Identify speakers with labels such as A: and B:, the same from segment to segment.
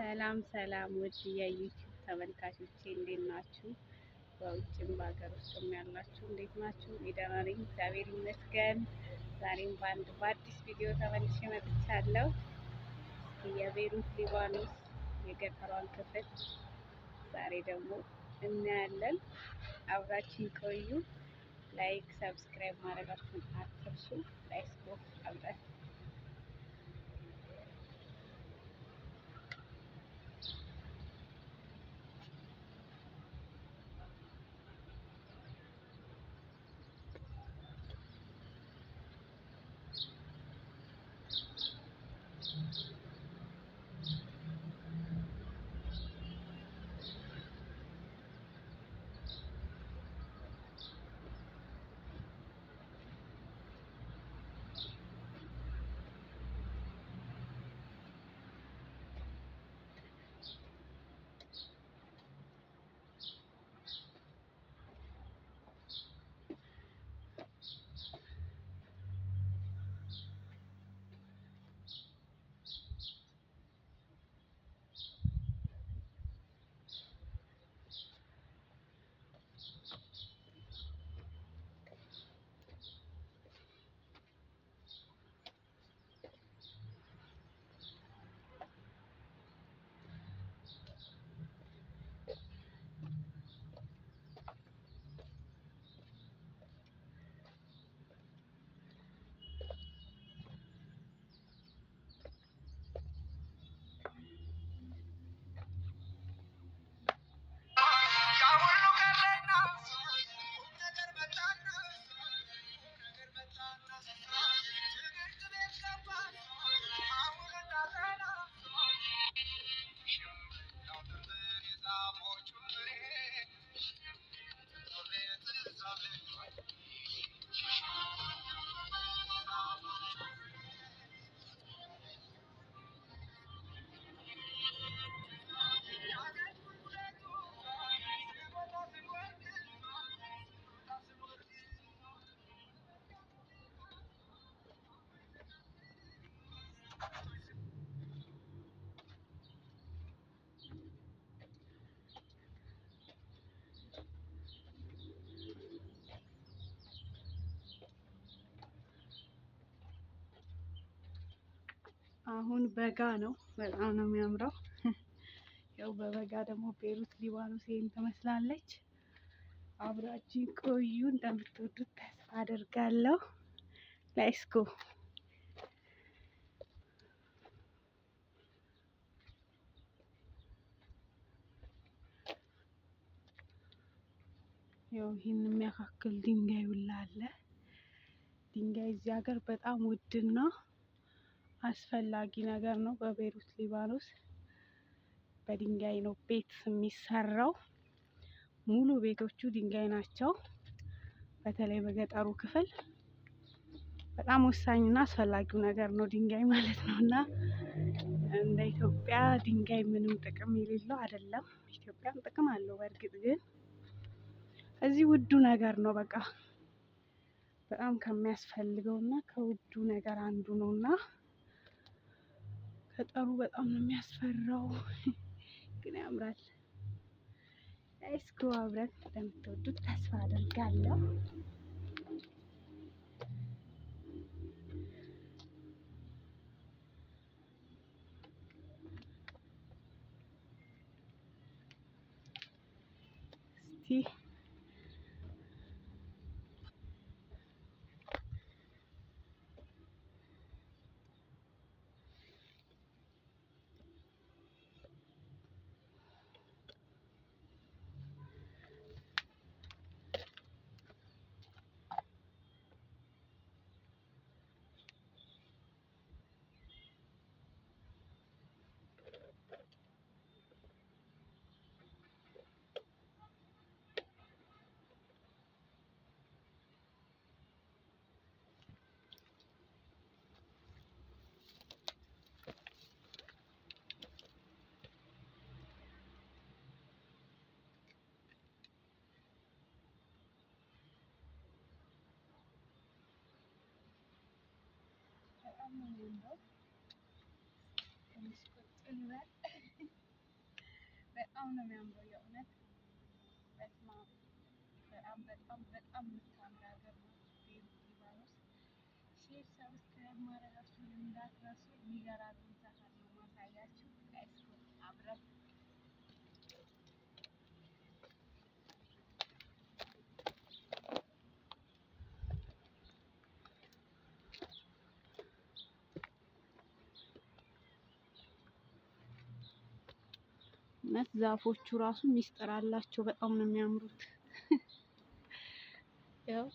A: ሰላም ሰላም ውድ የዩቲዩብ ተመልካቾቼ እንዴት ናችሁ? በውጭም በሀገር ውስጥም ያላችሁ እንዴት ናችሁ? እኔ ደህና ነኝ፣ እግዚአብሔር ይመስገን። ዛሬም በአዲስ ቪዲዮ ተመልሼ መጥቻለሁ። የቤሩት ሊባኖስ የገጠሯን ክፍል ዛሬ ደግሞ እናያለን። አብራችን ቆዩ። ላይክ ሰብስክራይብ ማድረጋችሁን አትርሱ። ላይክ አብረን አሁን በጋ ነው። በጣም ነው የሚያምረው። ያው በበጋ ደግሞ ቤሩት ሊባኖስ ይሄን ትመስላለች። አብራችን ቆዩ። እንደምትወዱት ተስፋ አደርጋለሁ። ሌትስ ጎ። ያው ይሄን የሚያካክል ድንጋይ ሁላ አለ። ድንጋይ እዚህ ሀገር በጣም ውድና አስፈላጊ ነገር ነው። በቤሩት ሊባኖስ በድንጋይ ነው ቤት የሚሰራው። ሙሉ ቤቶቹ ድንጋይ ናቸው። በተለይ በገጠሩ ክፍል በጣም ወሳኝና አስፈላጊው ነገር ነው ድንጋይ ማለት ነው። እና እንደ ኢትዮጵያ ድንጋይ ምንም ጥቅም የሌለው አይደለም። ኢትዮጵያም ጥቅም አለው በእርግጥ፣ ግን እዚህ ውዱ ነገር ነው። በቃ በጣም ከሚያስፈልገውና ከውዱ ነገር አንዱ ነውና ገጠሩ በጣም ነው የሚያስፈራው፣ ግን ያምራል። እስኪ አብረን እንደምትወዱት ተስፋ አደርጋለሁ። እስቲ በጣም ነው የሚያምረው። ትንሽ ቁጭ ልበል። በጣም ነው የሚያምረው የእውነት በስማ በጣም የምታምር ሀገር ነው ቤይሩት ሊባኖስ። ሼር ሰብስክራይብ ማድረጋችሁን እንዳትረሱ። የሚገራርም ሰፈር ነው ማሳያችሁ። እስኪ አብረን እውነት ዛፎቹ ራሱ ሚስጥር አላቸው። በጣም ነው የሚያምሩት። ያው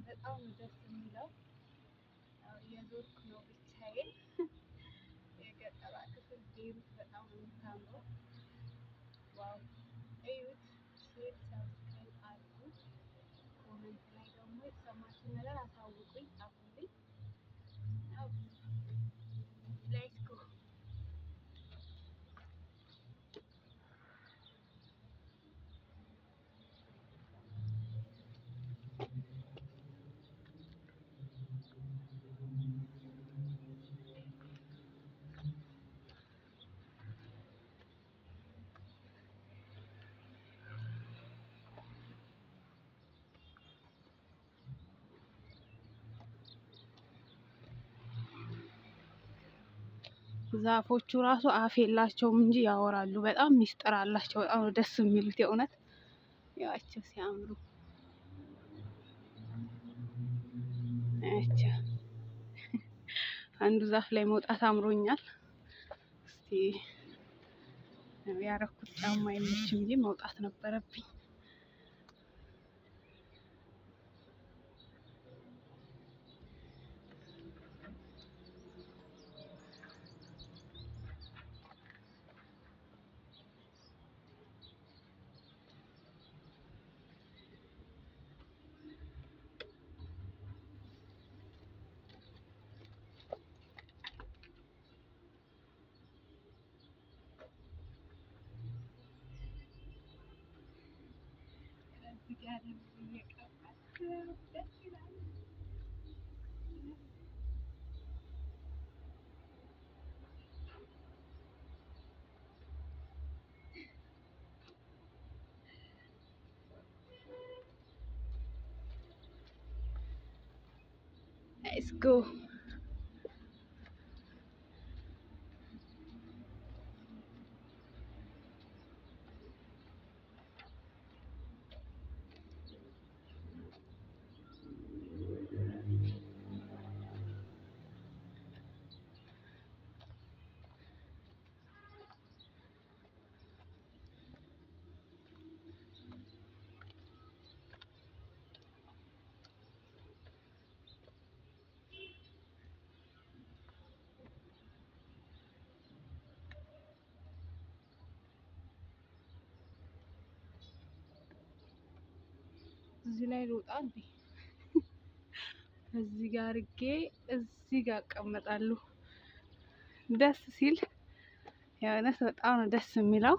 A: በጣም ደስ የሚለው የዞርኩ ነው ብቻዬን። የገጠሯ ክፍል ቤሩት በጣም ነው የምታምረው። ዋው እዩት። ሼር ሰብስክራይብ አድርጉ። ኮሜንት ላይ ደግሞ የተሰማችሁን ነገር አሳውቁኝ፣ ጻፉልኝ። ሌትስ ጎ። ዛፎቹ ራሱ አፍ የላቸውም እንጂ ያወራሉ። በጣም ሚስጥር አላቸው። በጣም ነው ደስ የሚሉት የእውነት ያቸው ሲያምሩ። አያቸው አንዱ ዛፍ ላይ መውጣት አምሮኛል። እስቲ ያረኩት ጫማ አይመችም እንጂ መውጣት ነበረብኝ። Let's go. እዚህ ላይ ልውጣ እንዴ? እዚህ ጋር አድርጌ እዚህ ጋር እቀመጣለሁ። ደስ ሲል የእውነት በጣም ነው ደስ የሚለው።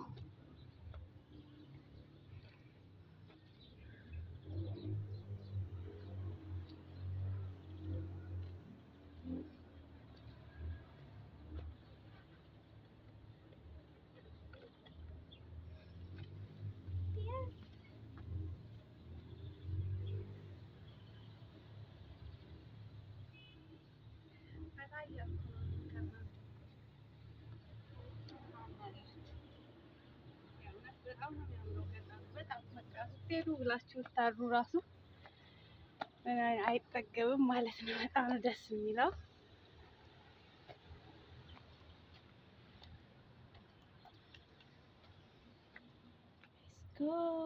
A: ስትሄዱ ብላችሁ ታሩ ራሱ አይጠገብም ማለት ነው። በጣም ነው ደስ የሚለው።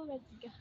A: በዚህ ጋር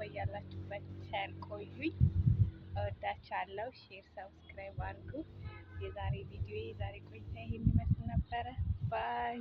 A: በያላችሁበት ቸር ቆዩኝ። እወዳችኋለሁ። ሼር ሰብስክራይብ አድርጉ። የዛሬ ቪዲዮ የዛሬ ቆይታ ይሄን ይመስል ነበረ። ባይ